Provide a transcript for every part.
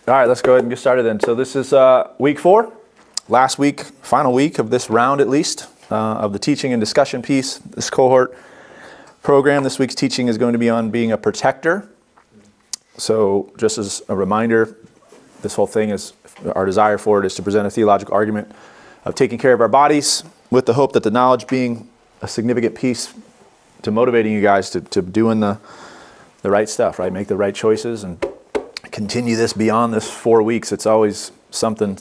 All right, let's go ahead and get started then. So this is week 4, last week, final week of this round at least, of the teaching and discussion piece, this cohort program. This week's teaching is going to be on being a protector. So just as a reminder, this whole thing is, our desire for it is to present a theological argument of taking care of our bodies with the hope that the knowledge being a significant piece to motivating you guys to doing the right stuff, right? Make the right choices and continue this beyond this 4 weeks. It's always something.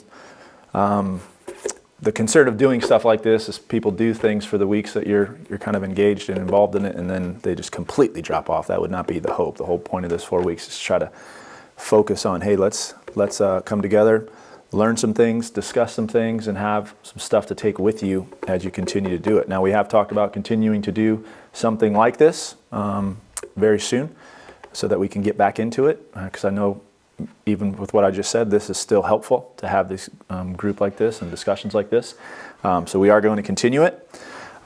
The concern of doing stuff like this is people do things for the weeks that you're kind of engaged and involved in it, and then they just completely drop off. That would not be the hope. The whole point of this 4 weeks is to try to focus on, hey, let's come together, learn some things, discuss some things, and have some stuff to take with you as you continue to do it. Now, we have talked about continuing to do something like this very soon so that we can get back into it, because I know even with what I just said, this is still helpful to have this group like this and discussions like this. So we are going to continue it.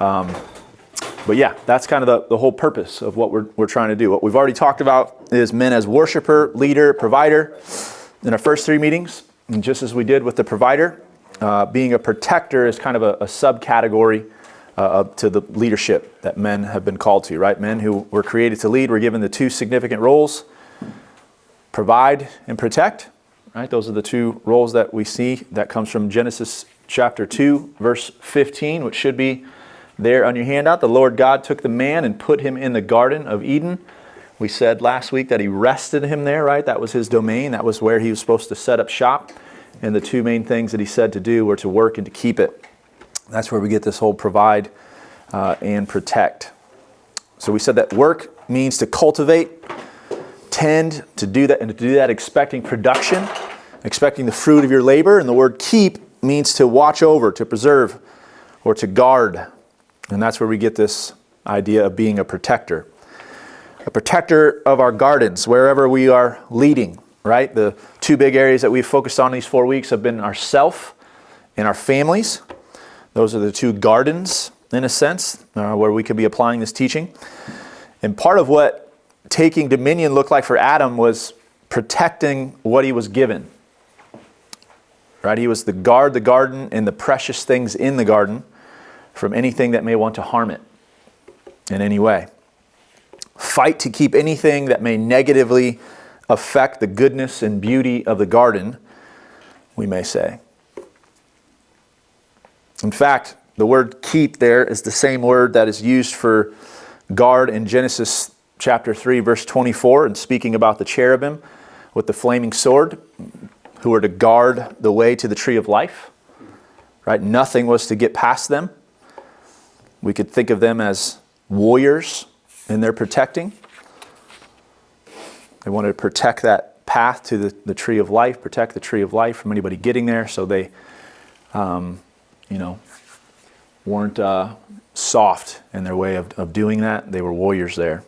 But yeah, that's kind of the whole purpose of what we're trying to do. What we've already talked about is men as worshiper, leader, provider in our first 3 meetings. And just as we did with the provider, being a protector is kind of a subcategory to the leadership that men have been called to, right? Men who were created to lead were given the 2 significant roles: provide and protect, right? Those are the 2 roles that we see. That comes from Genesis chapter 2, verse 15, which should be there on your handout. The Lord God took the man and put him in the Garden of Eden. We said last week that he rested him there, right? That was his domain. That was where he was supposed to set up shop. And the 2 main things that he said to do were to work and to keep it. That's where we get this whole provide and protect. So we said that work means to cultivate, tend to do that, and to do that expecting production, expecting the fruit of your labor. And the word keep means to watch over, to preserve, or to guard. And that's where we get this idea of being a protector of our gardens, wherever we are leading, right? The 2 big areas that we've focused on these 4 weeks have been ourself and our families. Those are the 2 gardens, in a sense, where we could be applying this teaching. And part of what taking dominion looked like for Adam was protecting what he was given. Right? He was to guard the garden and the precious things in the garden from anything that may want to harm it in any way. Fight to keep anything that may negatively affect the goodness and beauty of the garden, we may say. In fact, the word keep there is the same word that is used for guard in Genesis chapter 3, verse 24, and speaking about the cherubim with the flaming sword, who were to guard the way to the tree of life. Right? Nothing was to get past them. We could think of them as warriors in their protecting. They wanted to protect that path to the tree of life, protect the tree of life from anybody getting there, so they weren't soft in their way of doing that. They were warriors there,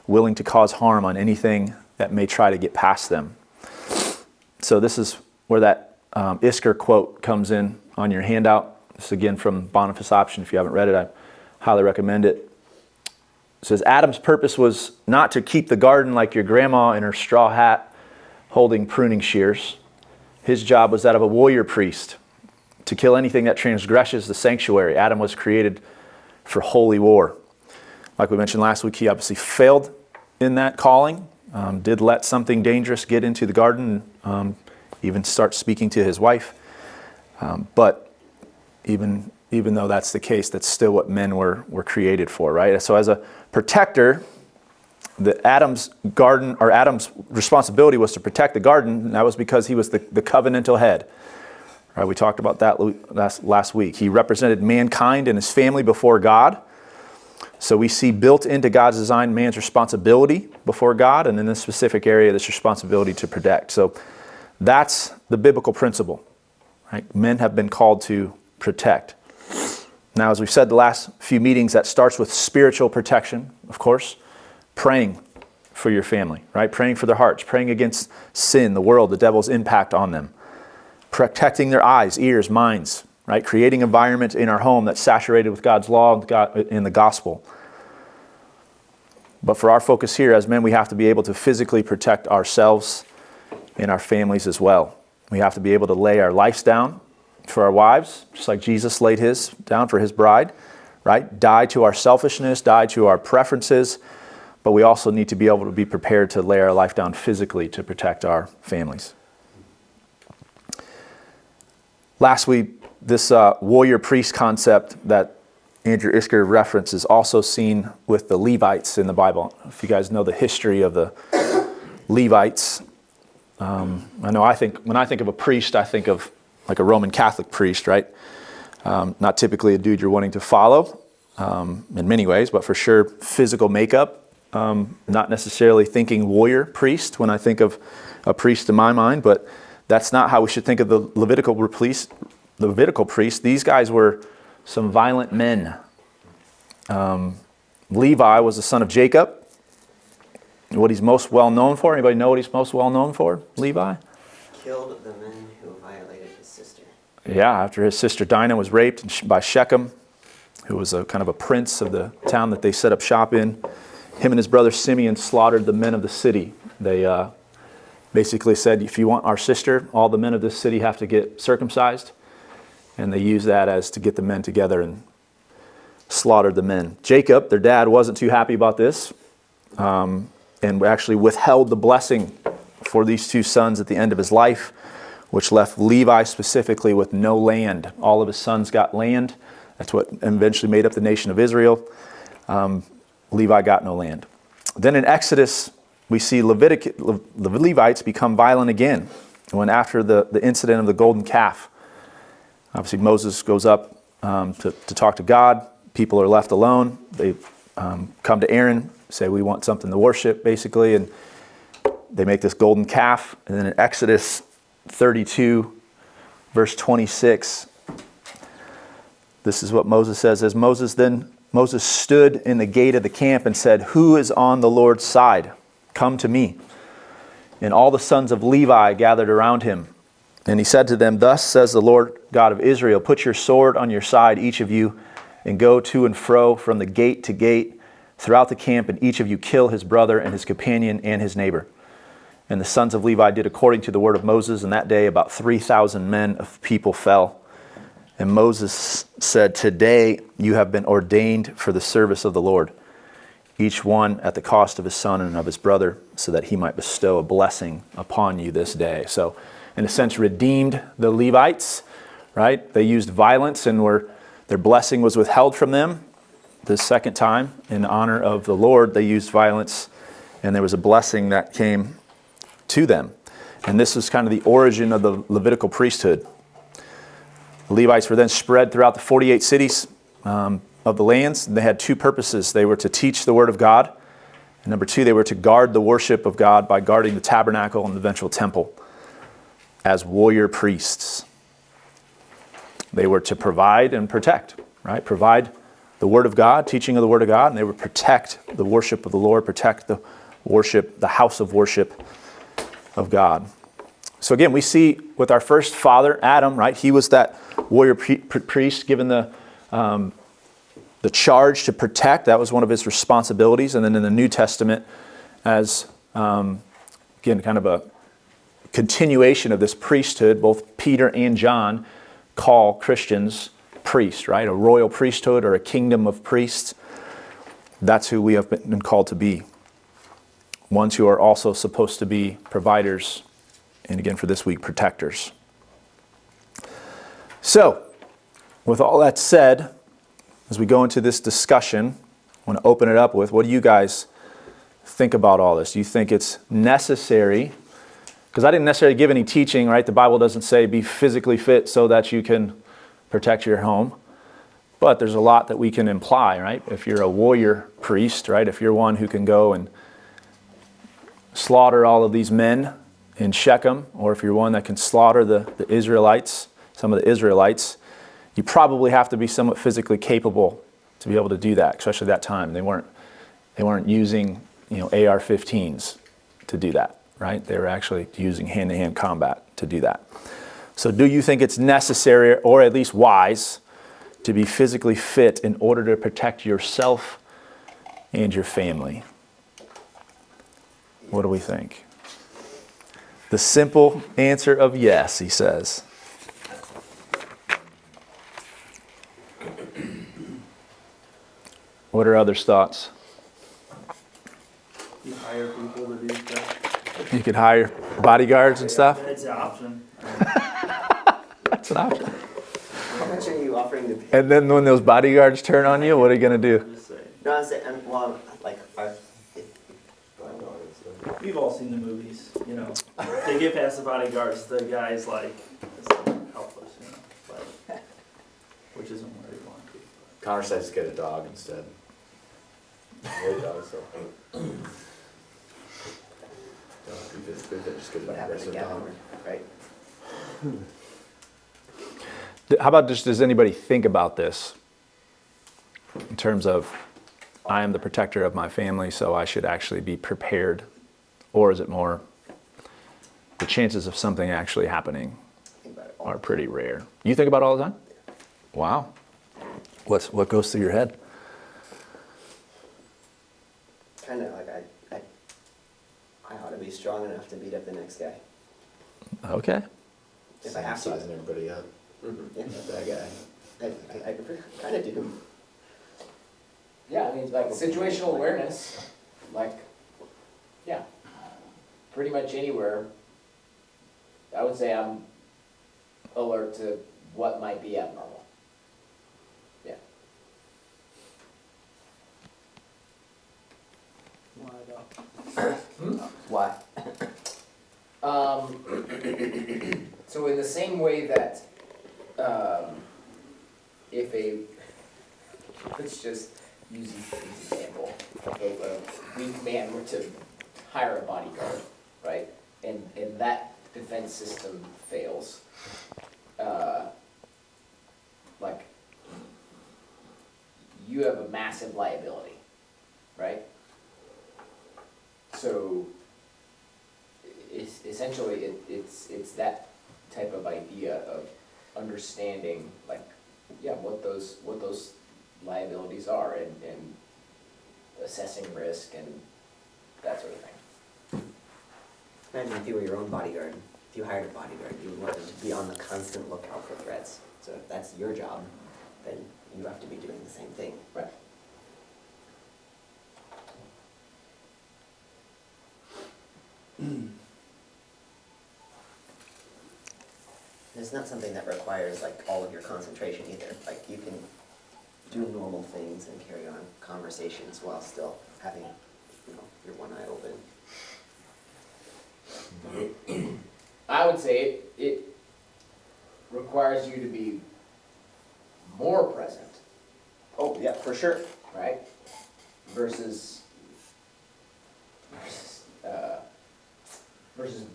willing to cause harm on anything that may try to get past them. So this is where that Isker quote comes in on your handout. This is again from Boniface Option. If you haven't read it, I highly recommend it. It says, Adam's purpose was not to keep the garden like your grandma in her straw hat holding pruning shears. His job was that of a warrior priest, to kill anything that transgresses the sanctuary. Adam was created for holy war. Like we mentioned last week, he obviously failed in that calling, did let something dangerous get into the garden, even start speaking to his wife. But even though that's the case, that's still what men were created for, right? So as a protector, Adam's responsibility was to protect the garden, and that was because he was the covenantal head. Right, we talked about that last week. He represented mankind and his family before God. So we see built into God's design man's responsibility before God, and in this specific area, this responsibility to protect. So that's the biblical principle. Right? Men have been called to protect. Now, as we've said the last few meetings, that starts with spiritual protection, of course, praying for your family, right? Praying for their hearts, praying against sin, the world, the devil's impact on them. Protecting their eyes, ears, minds, right? Creating an environment in our home that's saturated with God's law and the gospel. But for our focus here as men, we have to be able to physically protect ourselves in our families as well. We have to be able to lay our lives down for our wives, just like Jesus laid his down for his bride, right? Die to our selfishness, die to our preferences, but we also need to be able to be prepared to lay our life down physically to protect our families. Lastly, this warrior priest concept that Andrew Isker referenced is also seen with the Levites in the Bible. If you guys know the history of the Levites, I know when I think of a priest, I think of like a Roman Catholic priest, right? Not typically a dude you're wanting to follow in many ways, but for sure physical makeup. Not necessarily thinking warrior priest when I think of a priest in my mind, but that's not how we should think of the Levitical priest. These guys were some violent men. Levi was the son of Jacob. What he's most well known for? Anybody know what he's most well known for? Levi? Killed the men who violated his sister. Yeah, after his sister Dinah was raped by Shechem, who was a kind of a prince of the town that they set up shop in, him and his brother Simeon slaughtered the men of the city. They basically said, if you want our sister, all the men of this city have to get circumcised. And they used that as to get the men together and slaughtered the men. Jacob, their dad, wasn't too happy about this and actually withheld the blessing for these two sons at the end of his life, which left Levi specifically with no land. All of his sons got land. That's what eventually made up the nation of Israel. Levi got no land. Then in Exodus, we see the Levites become violent again. When after the incident of the golden calf, obviously Moses goes up to talk to God. People are left alone. They come to Aaron, say, we want something to worship, basically. And they make this golden calf. And then in Exodus 32, verse 26, this is what Moses says. As Moses stood in the gate of the camp and said, who is on the Lord's side? Come to me. And all the sons of Levi gathered around him. And he said to them, thus says the Lord God of Israel, put your sword on your side, each of you, and go to and fro from the gate to gate throughout the camp, and each of you kill his brother and his companion and his neighbor. And the sons of Levi did according to the word of Moses, and that day about 3,000 men of people fell. And Moses said, today you have been ordained for the service of the Lord, each one at the cost of his son and of his brother, so that he might bestow a blessing upon you this day. So, in a sense, redeemed the Levites, right? They used violence and their blessing was withheld from them. The second time, in honor of the Lord, they used violence, and there was a blessing that came to them. And this was kind of the origin of the Levitical priesthood. The Levites were then spread throughout the 48 cities of the lands. They had two purposes. They were to teach the word of God. And number two, they were to guard the worship of God by guarding the tabernacle and the eventual temple as warrior priests. They were to provide and protect, right? Provide the word of God, teaching of the word of God, and they would protect the worship of the Lord, protect the worship, the house of worship of God. So again, we see with our first father, Adam, right? He was that warrior priest given the charge to protect. That was one of his responsibilities. And then in the New Testament, as again, kind of a continuation of this priesthood, both Peter and John call Christians priests, right? A royal priesthood or a kingdom of priests. That's who we have been called to be. Ones who are also supposed to be providers, and again for this week, protectors. So, with all that said, as we go into this discussion, I want to open it up with, what do you guys think about all this? Do you think it's necessary? Because I didn't necessarily give any teaching, right? The Bible doesn't say be physically fit so that you can protect your home. But there's a lot that we can imply, right? If you're a warrior priest, right? If you're one who can go and slaughter all of these men in Shechem, or if you're one that can slaughter the Israelites, some of the Israelites, you probably have to be somewhat physically capable to be able to do that, especially that time. They weren't using, AR-15s to do that, right? They were actually using hand-to-hand combat to do that. So do you think it's necessary, or at least wise, to be physically fit in order to protect yourself and your family? What do we think? The simple answer of yes, he says. What are others' thoughts? You hire people to do stuff. You could hire bodyguards and stuff. That's an option. That's an option. How much are you offering to pay? And then when those bodyguards turn on you, what are you going to do? I'm just saying. No, I'm saying, well, like, We've all seen the movies, you know. They get past the bodyguards, the guy's like helpless, you know. Like, which isn't where you want to be. Connor says get a dog instead. Really dog, so. Just get what a happened to aggressive dog. Gavin, right? How about just, does anybody think about this in terms of, I am the protector of my family, so I should actually be prepared? Or is it more, the chances of something actually happening Think about it all. are pretty rare? You think about it all the time? Wow. What goes through your head? Kind of like I ought to be strong enough to beat up the next guy. Okay. If I have to. Sizing everybody up. Yeah, That guy. I kind of do. Yeah, I mean, like situational awareness, like, yeah, pretty much anywhere. I would say I'm alert to what might be abnormal. Yeah. Why? So in the same way that, if let's just use an example, if a weak man were to hire a bodyguard, right, and that defense system fails, like, you have a massive liability, right? So, essentially, it's that type of idea of understanding, like, yeah, what those liabilities are, and assessing risk and that sort of thing. Imagine if you were your own bodyguard. If you hired a bodyguard, you would want them to be on the constant lookout for threats. So if that's your job, then you have to be doing the same thing. Right. It's not something that requires like all of your concentration either. Like you can do normal things and carry on conversations while still having, you know, your one eye open. I would say it requires you to be more present, Oh, yeah, for sure. right? Versus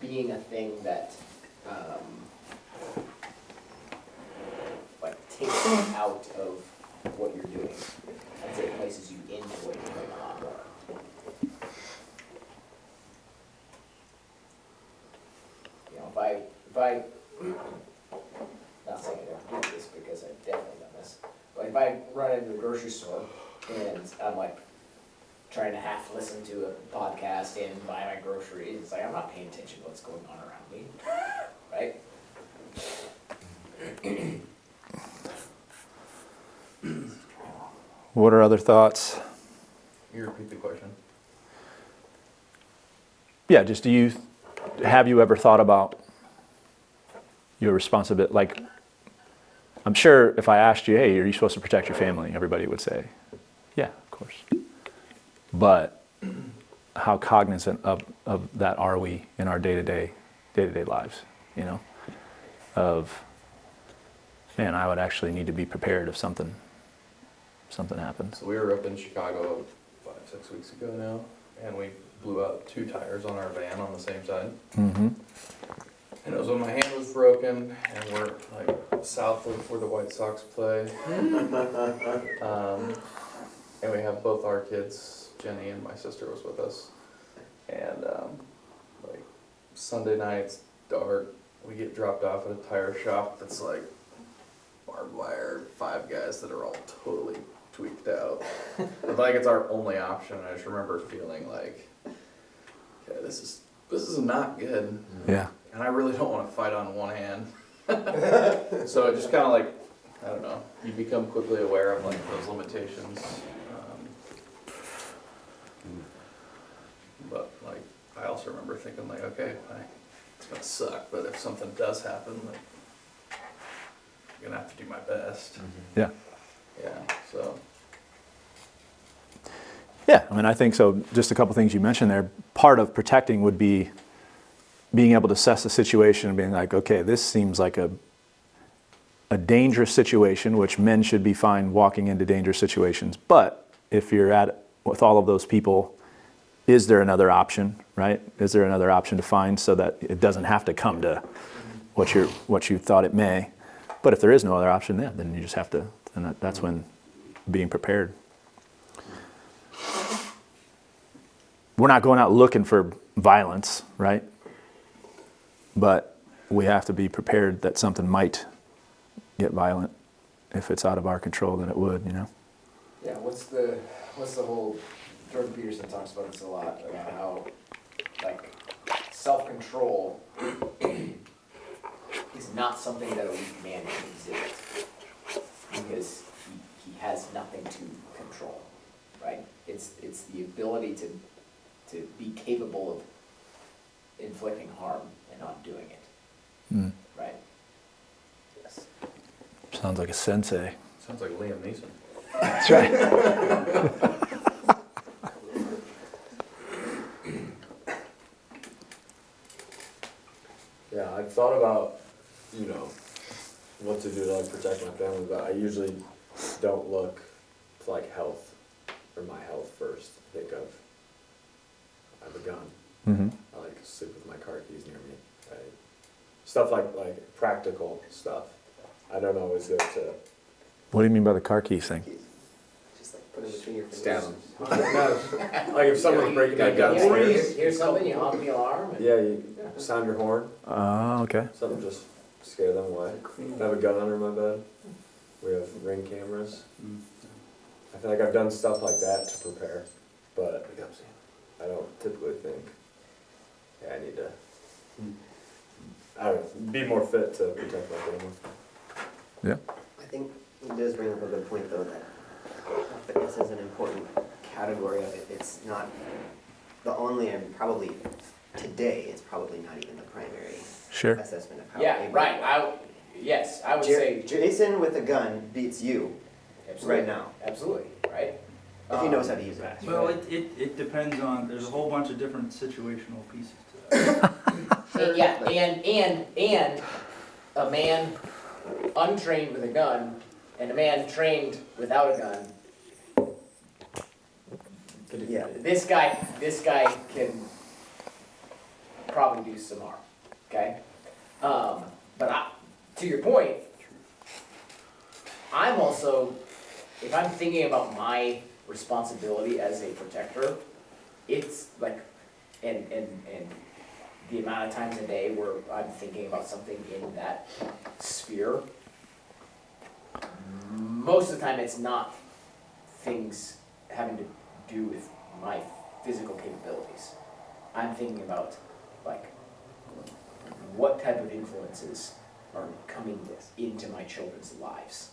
being a thing that, like, takes you out of what you're doing. I'd say it places you into what you're doing a lot more. You know, if I, not saying I don't do this because I've definitely done this, but if I run into the grocery store and I'm like trying to half listen to a podcast and buy my groceries, it's like I'm not paying attention to what's going on around me, right? What are other thoughts? You repeat the question. Yeah, just have you ever thought about your responsibility? Like, I'm sure if I asked you, hey, are you supposed to protect your family? Everybody would say, yeah, of course. But how cognizant of that are we in our day-to-day lives, you know? Of, man, I would actually need to be prepared if something happens. So we were up in Chicago 5-6 weeks ago now, and we blew out 2 tires on our van on the same side. Mm-hmm. And it was when my hand was broken, and we're like south of where the White Sox play. And we have both our kids, Jenny and my sister was with us. And like Sunday nights, dark, we get dropped off at a tire shop that's like barbed wire, 5 guys that are all totally tweaked out. But like it's our only option. I just remember feeling like, okay, this is not good. Yeah. and I really don't want to fight on one hand. So it just kind of like, I don't know, you become quickly aware of like those limitations. But like, I also remember thinking like, okay, it's gonna suck, but if something does happen, like, I'm gonna have to do my best. Yeah. Yeah, so. Yeah, I mean, I think so. Just a couple things you mentioned there. Part of protecting would be being able to assess the situation and being like, okay, this seems like a dangerous situation, which men should be fine walking into dangerous situations. But if you're at with all of those people, is there another option, right? Is there another option to find so that it doesn't have to come to what you thought it may? But if there is no other option, yeah, then you just have to. And that's when being prepared. We're not going out looking for violence, right? But we have to be prepared that something might get violent if it's out of our control, that it would, you know? Yeah, what's the whole, Jordan Peterson talks about this a lot, about how, like, self-control is not something that a weak man can exhibit, because he has nothing to control, right? It's the ability to be capable of inflicting harm and not doing it, right? Yes. Sounds like a sensei. Sounds like Liam Neeson. That's right. Yeah, I've thought about, you know, what to do to like protect my family, but I usually don't look to like health or my health first. I think I have a gun. Mm-hmm. I like to sleep with my car keys near me. Stuff like practical stuff. I don't always go to What do you mean by the car keys thing? Just like put it between your fingers. stab them. No, like if someone's breaking that downstairs. Here's something, you honk the alarm, and Yeah, you sound your horn. Oh, okay. Something just scare them away. I have a gun under my bed. We have Ring cameras. I feel like I've done stuff like that to prepare, but I don't typically think, yeah, I need to, I don't know, be more fit to protect my family. Yeah. I think it does bring up a good point, though, that fitness is an important category of it. It's not the only, and probably today, it's probably not even the primary Sure. assessment of how yeah, able right, you are. I would say. Jason with a gun beats you Absolutely. right now, Absolutely, right? if he knows how to use it. Well, it depends on, there's a whole bunch of different situational pieces to that. And a man untrained with a gun and a man trained without a gun, Yeah. this guy can probably do some harm, okay? But to your point, I'm also, if I'm thinking about my responsibility as a protector, it's like, and the amount of times a day where I'm thinking about something in that sphere, most of the time it's not things having to do with my physical capabilities. I'm thinking about, like, what type of influences are coming into my children's lives,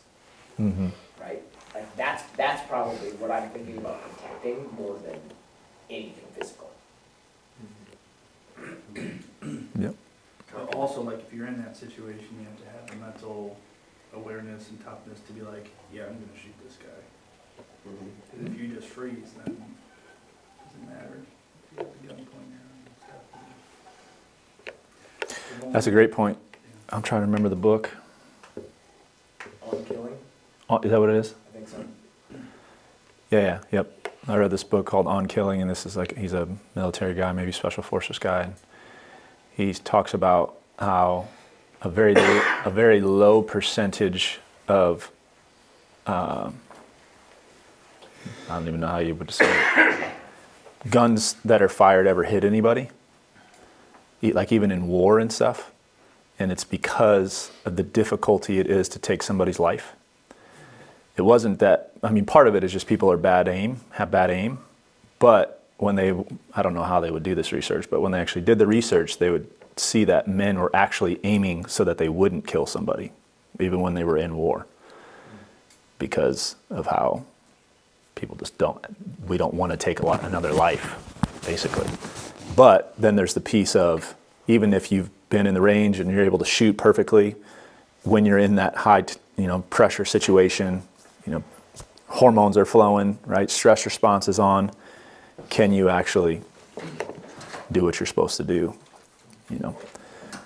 Mm-hmm. right? Like, that's probably what I'm thinking about protecting more than anything physical. Yep. But also, like, if you're in that situation, you have to have the mental awareness and toughness to be like, yeah, I'm gonna shoot this guy. Mhm. 'Cause if you just freeze, then it doesn't matter. If you have the gun pointing around and stuff. That's a great point. I'm trying to remember the book. On killing, Oh, is that what it is? I think so. Yeah, yep. I read this book called On Killing, and this is like, he's a military guy, maybe special forces guy. And he talks about how a very low percentage of, I don't even know how you would say it, guns that are fired ever hit anybody, like even in war and stuff. And it's because of the difficulty it is to take somebody's life. It wasn't that, I mean, part of it is just people have bad aim, but when they, I don't know how they would do this research, but when they actually did the research, they would see that men were actually aiming so that they wouldn't kill somebody, even when they were in war, because of how people just we don't want to take another life, basically. But then there's the piece of, even if you've been in the range and you're able to shoot perfectly, when you're in that high, pressure situation, hormones are flowing, right? Stress response is on. Can you actually do what you're supposed to do?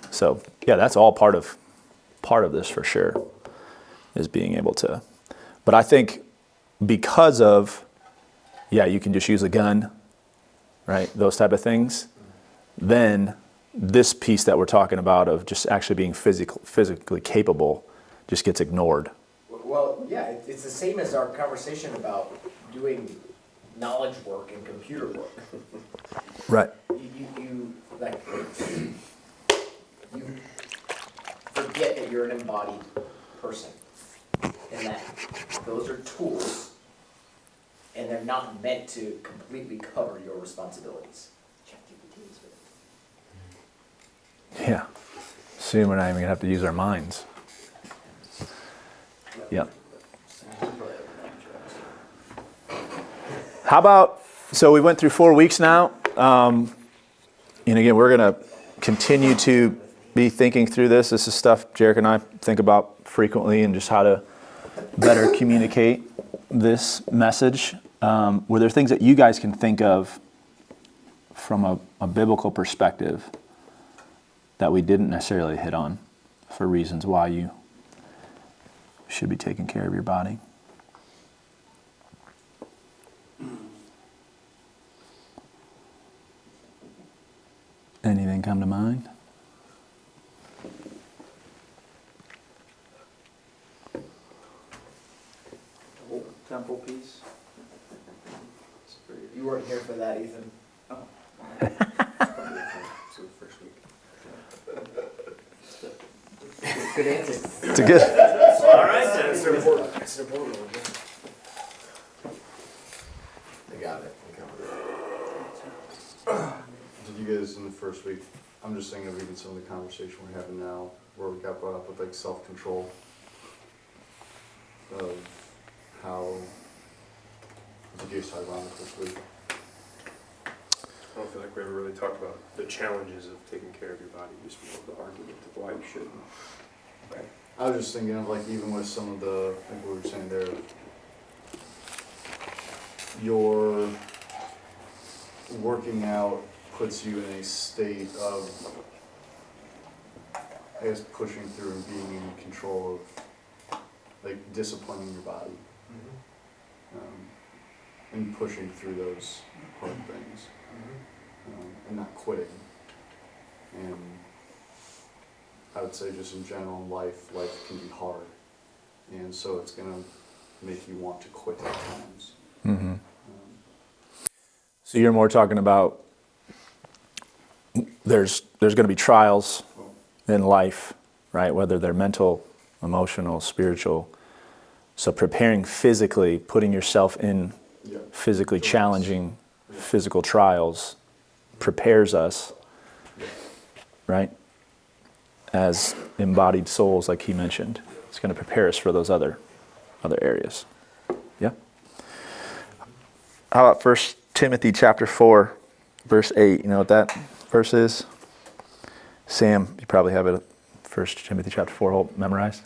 So yeah, that's all part of this for sure, is being able to. But I think because of, you can just use a gun, right? Those type of things. Then this piece that we're talking about of just actually being physically capable just gets ignored. Well, yeah, it's the same as our conversation about doing knowledge work and computer work. Right. You forget that you're an embodied person, and that those are tools, and they're not meant to completely cover your responsibilities. Yeah. Soon we're not even going to have to use our minds. Yeah. How about, so we went through 4 weeks now. And again, we're going to continue to be thinking through this. This is stuff Jarek and I think about frequently, and just how to better communicate this message. Were there things that you guys can think of from a biblical perspective that we didn't necessarily hit on for reasons why you should be taking care of your body? Anything come to mind? Whole temple piece. It's pretty- You weren't here for that, Ethan. Oh. So the first week. Good answer. It's a good. All right, then. It's an important one. They got it. Did you guys in the first week, I'm just thinking of even some of the conversation we're having now, where we got brought up with like self-control, of how, did you guys talk about it this week? I don't feel like we ever really talked about the challenges of taking care of your body, just more the argument of why you shouldn't. I was just thinking of like even with some of the, like we were saying there, your working out puts you in a state of, I guess, pushing through and being in control of, like, disciplining your body. And pushing through those hard things. And not quitting. And I would say just in general, life can be hard. And so it's gonna make you want to quit at times. Mm-hmm. So you're more talking about there's going to be trials in life, right? Whether they're mental, emotional, spiritual. So preparing physically, putting yourself in physically challenging physical trials prepares us, right? As embodied souls, like he mentioned. It's going to prepare us for those other areas. Yeah? How about 1 Timothy chapter 4, verse 8? You know what that verse is? Sam, you probably have it, 1 Timothy chapter 4 all memorized.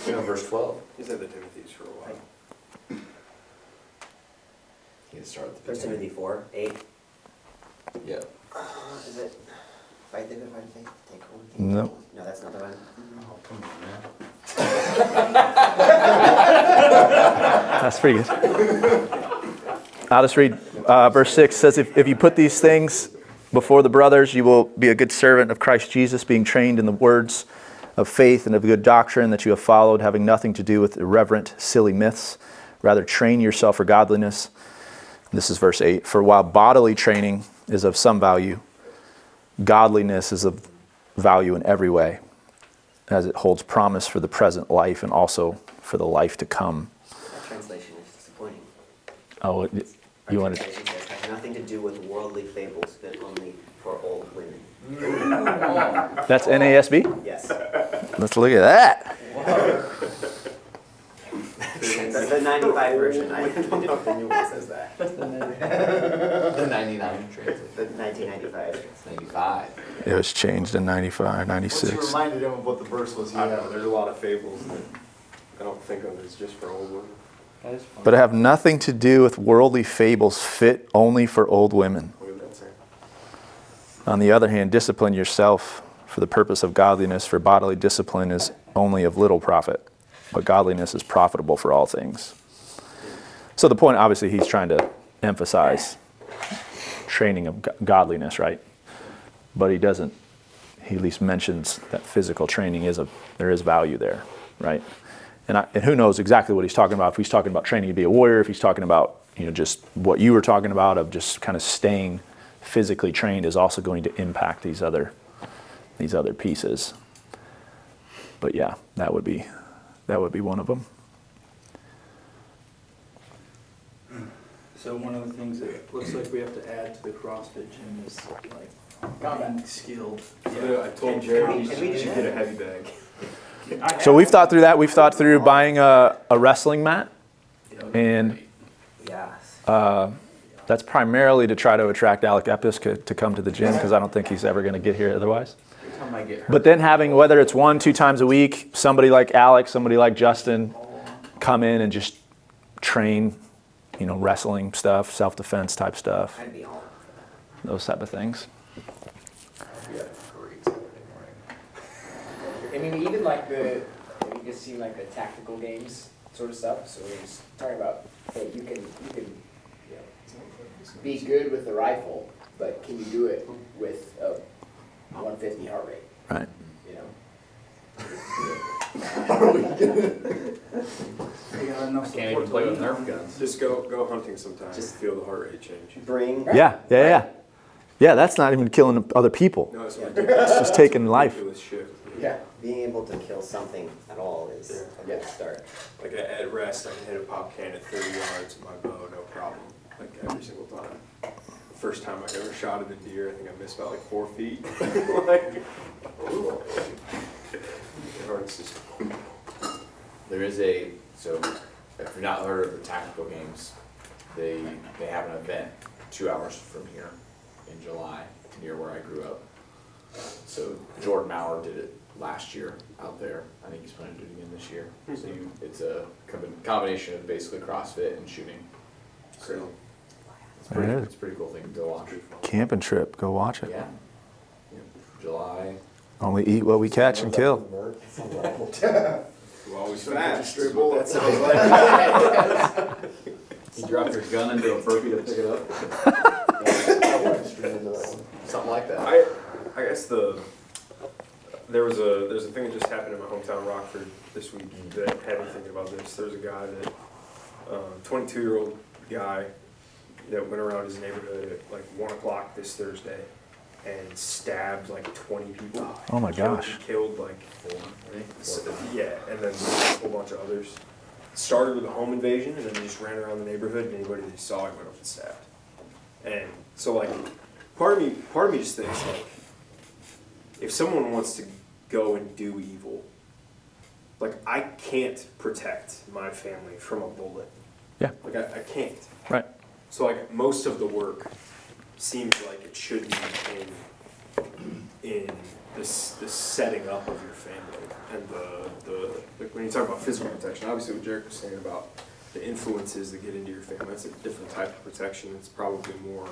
Verse 12. He's had the Timothy's for a while. You can start at the 1 Timothy 4, 8. Yeah. Is it fight the good fight of faith? Take hold. No. No, that's not the one. Oh, come on, man. That's pretty good. I'll just read verse 6. It says, if you put these things before the brothers, you will be a good servant of Christ Jesus, being trained in the words of faith and of good doctrine that you have followed, having nothing to do with irreverent, silly myths. Rather, train yourself for godliness. This is verse 8. For while bodily training is of some value, godliness is of value in every way, as it holds promise for the present life and also for the life to come. That translation is disappointing. Oh, you wanted Translation says, have nothing to do with worldly fables, but only for old women. That's NASB? Yes. Let's look at that. That's the 95 version. I don't know if the new one says that. The 99 translate. The 1995. It's 95. It was changed in 95, Once 96. you reminded him of what the verse was, I don't know, there's a lot of fables that I don't think of as just for old women. That is fun. But have nothing to do with worldly fables fit only for old women. Look at that saying. On the other hand, discipline yourself for the purpose of godliness, for bodily discipline is only of little profit, but godliness is profitable for all things. So the point, obviously, he's trying to emphasize training of godliness, right? But he doesn't, he at least mentions that physical training there is value there, right? And who knows exactly what he's talking about. If he's talking about training to be a warrior, if he's talking about, just what you were talking about of just kind of staying physically trained is also going to impact these other pieces. But yeah, that would be one of them. So one of the things that looks like we have to add to the CrossFit gym is like being skilled. I told Jeremy Can we you do should that? get a heavy bag. So we've thought through that. We've thought through buying a wrestling mat, and Yes. that's primarily to try to attract Alec Epis to come to the gym, because I don't think he's ever going to get here otherwise. Every time I get hurt. But then having, whether it's 1-2 times a week, somebody like Alex, somebody like Justin, come in and just train, wrestling stuff, self-defense type stuff, I'd be all. those type of things. Yeah, great Saturday morning. I mean, even like you just see like the tactical games sort of stuff. So we're just talking about, hey, you can be good with the rifle, but can you do it with a 150 heart rate? Right. I can't even play with Nerf guns. Just go hunting sometime, Just- feel the heart rate change. Bring. Yeah. Yeah, that's not even killing other people. No, it's Yeah. ridiculous. It's just taking life. Ridiculous shit. Yeah. Being able to kill something at all is a good start. Like at rest, I can hit a pop can at 30 yards with my bow, no problem. Like every single time. The first time I ever shot at a deer, I think I missed about like 4 feet. Like, ooh. It hurts just. There is so if you've not heard of the tactical games, they have an event 2 hours from here in July near where I grew up. So Jordan Maurer did it last year out there. I think he's planning to do it again this year. So it's a combination of basically CrossFit and shooting. So it's a pretty cool thing to go watch. Camping trip, go watch it. Yeah. July. Only eat what we catch and kill. We're always fast. Straight That's what bullets. that sounds like. You drop your gun into a burpee to pick it up. Something like that. I guess there's a thing that just happened in my hometown, Rockford, this week that had me thinking about this. There's a guy that, 22-year-old guy that went around his neighborhood at like 1 o'clock this Thursday and stabbed like 20 people. Oh my gosh. He killed like 4, yeah, and then a whole bunch of others. Started with a home invasion and then he just ran around the neighborhood and anybody that he saw he went up and stabbed. And so like, part of me just thinks like, if someone wants to go and do evil, like I can't protect my family from a bullet. Yeah. Like I can't. Right. So like most of the work seems like it should be in the setting up of your family and the like when you talk about physical protection, obviously what Jerick was saying about the influences that get into your family, that's a different type of protection. It's probably more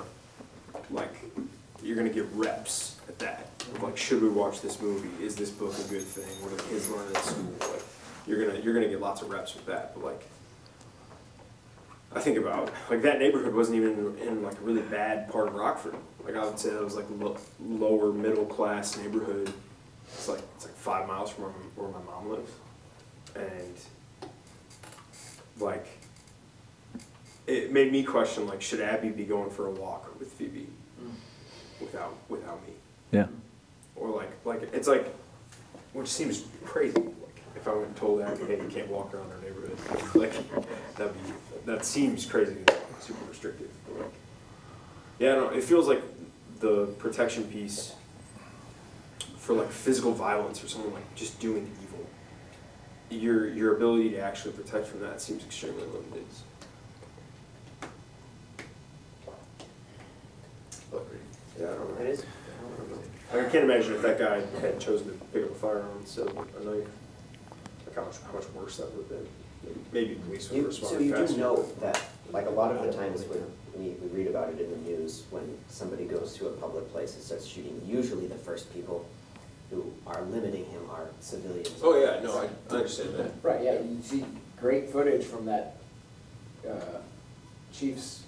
like you're gonna get reps at that. Of like, should we watch this movie? Is this book a good thing? What are the kids learning at school? Like you're gonna get lots of reps with that. But like I think about like that neighborhood wasn't even in like a really bad part of Rockford. Like I would say it was like a lower middle class neighborhood. It's like 5 miles from where my mom lives, and like it made me question like, should Abby be going for a walk with Phoebe without me? Yeah. Or like it's like, which seems crazy. Like if I went and told Abby, hey, you can't walk around our neighborhood, like that seems crazy, super restrictive. But like, yeah, I don't know. It feels like the protection piece for like physical violence or someone like just doing evil, your ability to actually protect from that seems extremely limited. Yeah, I don't know. It is. I can't imagine if that guy had chosen to pick up a firearm instead of a knife, like how much worse that would have been. Maybe police would have So responded you do faster. know that, like a lot of the times when we read about it in the news, when somebody goes to a public place and starts shooting, usually the first people who are limiting him are civilians. Oh, yeah, no, I understand that. Right, yeah, you see great footage from that, Chiefs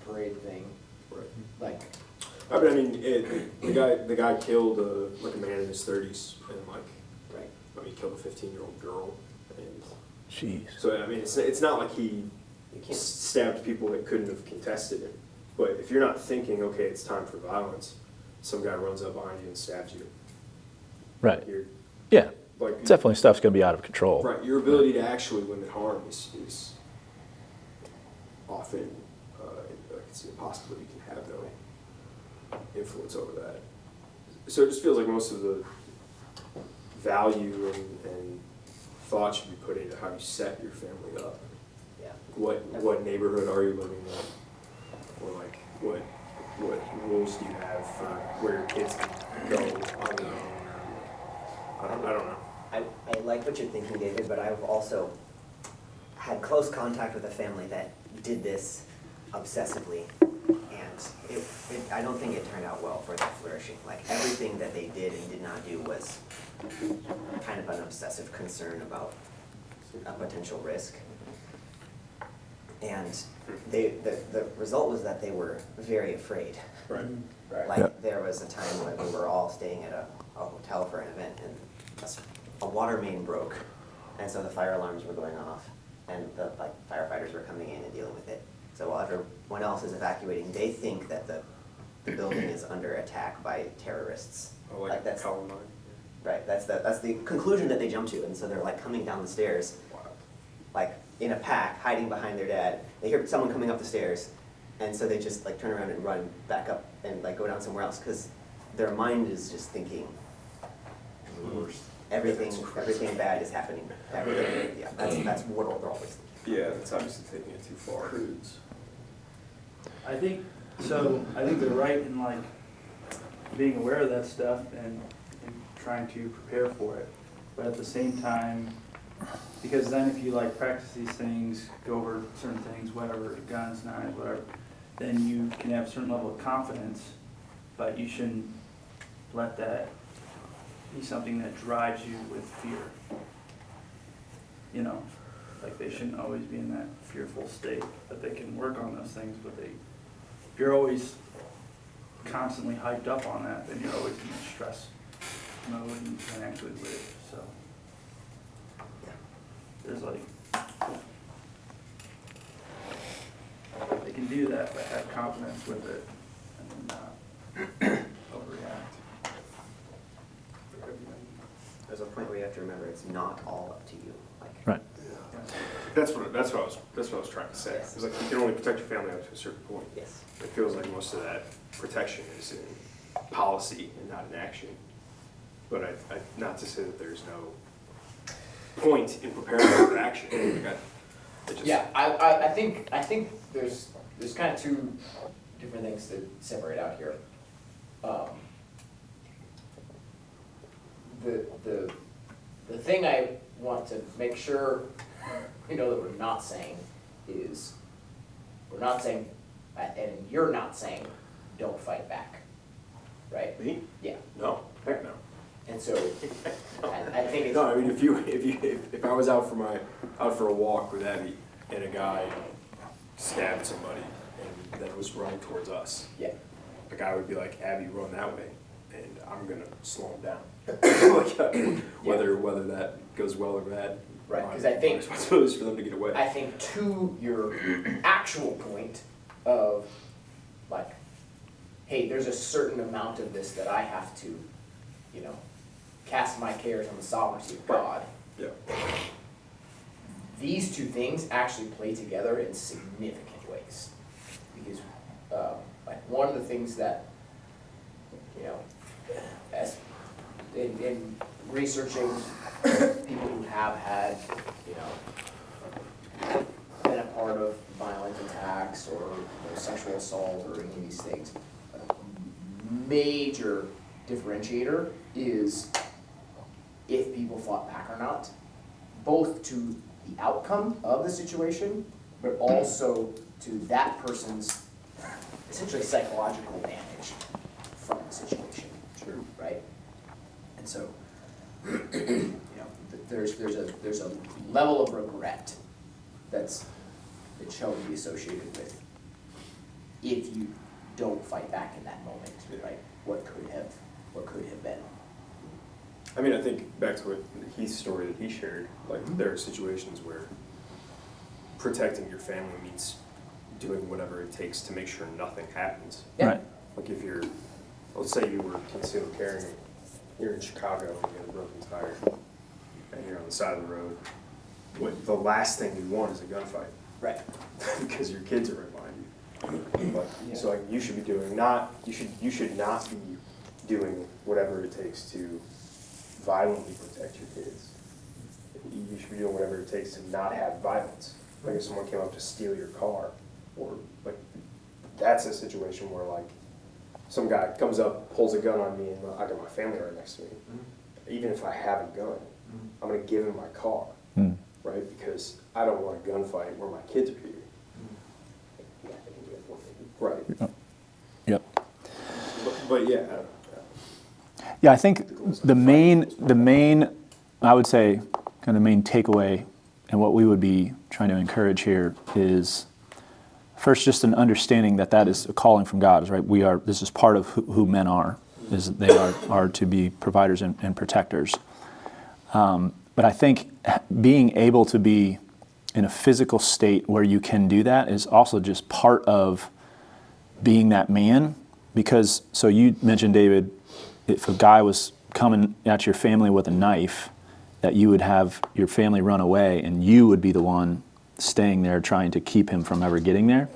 parade thing, Right. like, I mean, the guy killed like a man in his 30s, and like, Right. I mean, he killed a 15-year-old girl, and Jeez. so I mean, it's not like he You can't, stabbed people that couldn't have contested him. But if you're not thinking, okay, it's time for violence, some guy runs up behind you and stabs you. Right. You're Yeah. like Definitely stuff's going to be out of control. right. Your ability to actually limit harm is often like it's impossible. You can have no influence over that. So it just feels like most of the value and thought should be put into how you set your family up. yeah. What neighborhood are you living in, or like what rules do you have for where your kids can go on their own? I don't know. I like what you're thinking, David, but I've also had close contact with a family that did this obsessively, and I don't think it turned out well for their flourishing. Like, everything that they did and did not do was kind of an obsessive concern about a potential risk. And the result was that they were very afraid. Right. right. Like, Yep. there was a time when we were all staying at a hotel for an event, and a water main broke, and so the fire alarms were going off, and the firefighters were coming in and dealing with it. So while everyone else is evacuating, they think that the building is under attack by terrorists. Oh, like that's Columbine. right. That's the conclusion that they jump to, and so they're like coming down the stairs, Wow. like in a pack, hiding behind their dad. They hear someone coming up the stairs, and so they just like turn around and run back up and like go down somewhere else, because their mind is just thinking everything bad is happening. Everything, yeah, that's what they're always thinking. Yeah, that's obviously taking it too far. I think they're right in like being aware of that stuff and trying to prepare for it. But at the same time, because then if you like practice these things, go over certain things, whatever, guns, knives, whatever, then you can have a certain level of confidence, but you shouldn't let that be something that drives you with fear. You know, like they shouldn't always be in that fearful state, but they can work on those things, but if you're always constantly hyped up on that, then you're always in stress mode and you can't actually live, so. There's like, they can do that, but have confidence with it and not overreact. For everything. There's a point where you have to remember it's not all up to you. Like, Right. Yeah. That's what I was trying to say. It's like you can only protect your family up to a certain point. yes. It feels like most of that protection is in policy and not in action. But I not to say that there's no point in preparing for action. Like it just, Yeah, I think there's kind of two different things to separate out here. The thing I want to make sure that we're not saying is, we're not saying, and you're not saying, don't fight back, right? Me? Yeah, No. Heck no. and so I think it's. No, I mean if I was out for a walk with Abby and a guy stabbed somebody and then was running towards us, Yeah. a guy would be like, Abby, run that way, and I'm gonna slow him down. Like, whether that goes well or bad. Right, my- 'cause I think- my responsibility is for them to get away. I think to your actual point of like, hey, there's a certain amount of this that I have to, cast my cares on the sovereignty of God. Yeah. These two things actually play together in significant ways. Because, like one of the things that, as in researching people who have had, been a part of violent attacks or sexual assault or any of these things, a major differentiator is if people fought back or not, both to the outcome of the situation, but also to that person's essentially psychological damage from the situation. Sure. Right? And so, there's a level of regret that's shown to be associated with if you don't fight back in that moment, right? What could have been. I mean, I think back to what Heath's story that he shared, like there are situations where protecting your family means doing whatever it takes to make sure nothing happens. Yeah. Right. Like if you're, let's say you were concealed carrying, you're in Chicago and you get a broken tire, and you're on the side of the road, the last thing you want is a gunfight. Right. Because your kids are right behind you. Like, so like you should be doing you should not be doing whatever it takes to violently protect your kids. You should be doing whatever it takes to not have violence. Like if someone came up to steal your car, or like that's a situation where like some guy comes up, pulls a gun on me, and I got my family right next to me. Even if I have a gun, I'm gonna give him my car, right? Because I don't want a gunfight where my kids are here. Right. Yep. But yeah. Yeah, I think the main, I would say, kind of main takeaway, and what we would be trying to encourage here is, first, just an understanding that is a calling from God. Is right. This is part of who men are. Is they are to be providers and protectors. But I think being able to be in a physical state where you can do that is also just part of being that man. Because, so you mentioned, David, if a guy was coming at your family with a knife, that you would have your family run away and you would be the one staying there trying to keep him from ever getting there.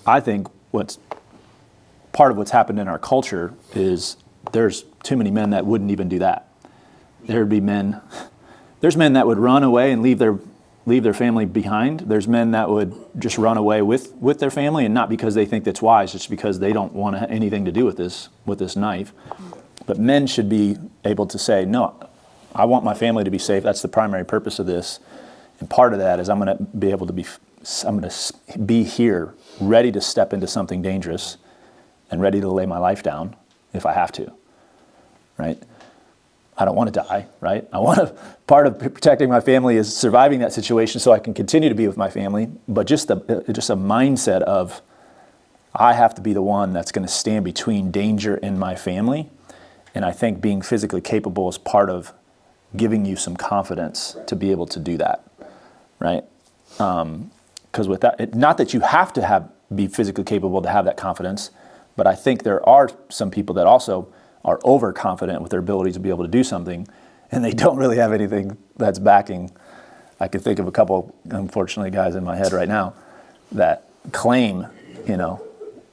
I think part of what's happened in our culture is there's too many men that wouldn't even do that. There's men that would run away and leave their family behind. There's men that would just run away with their family, and not because they think that's wise, just because they don't want anything to do with this knife. But men should be able to say, no, I want my family to be safe. That's the primary purpose of this. And part of that is I'm going to be here, ready to step into something dangerous and ready to lay my life down if I have to, right? I don't want to die, right? Part of protecting my family is surviving that situation so I can continue to be with my family, but just a mindset of I have to be the one that's going to stand between danger and my family. And I think being physically capable is part of giving you some confidence to be able to do that, right? Because with that, not that you have to be physically capable to have that confidence, but I think there are some people that also are overconfident with their ability to be able to do something, and they don't really have anything that's backing. I could think of a couple, unfortunately, guys in my head right now that claim,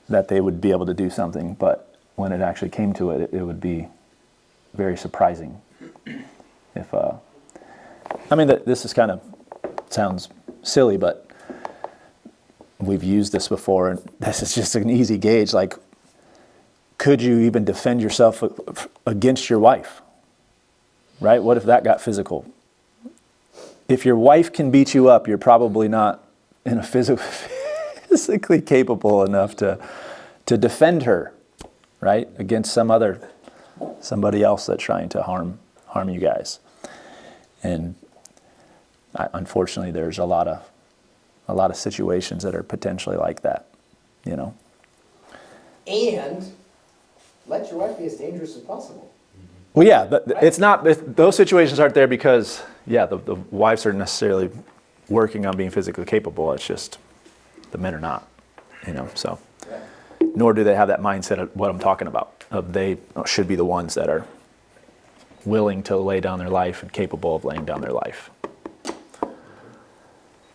that they would be able to do something, but when it actually came to it, it would be very surprising. This is sounds silly, but we've used this before, and this is just an easy gauge. Like, could you even defend yourself against your wife? Right? What if that got physical? If your wife can beat you up, you're probably not in a physically capable enough to defend her, right? Against somebody else that's trying to harm you guys. And unfortunately, there's a lot of situations that are potentially like that, And let your wife be as dangerous as possible. Well, yeah, but it's not. Those situations aren't there because, the wives are necessarily working on being physically capable. It's just the men are not, So, nor do they have that mindset of what I'm talking about. They should be the ones that are willing to lay down their life and capable of laying down their life.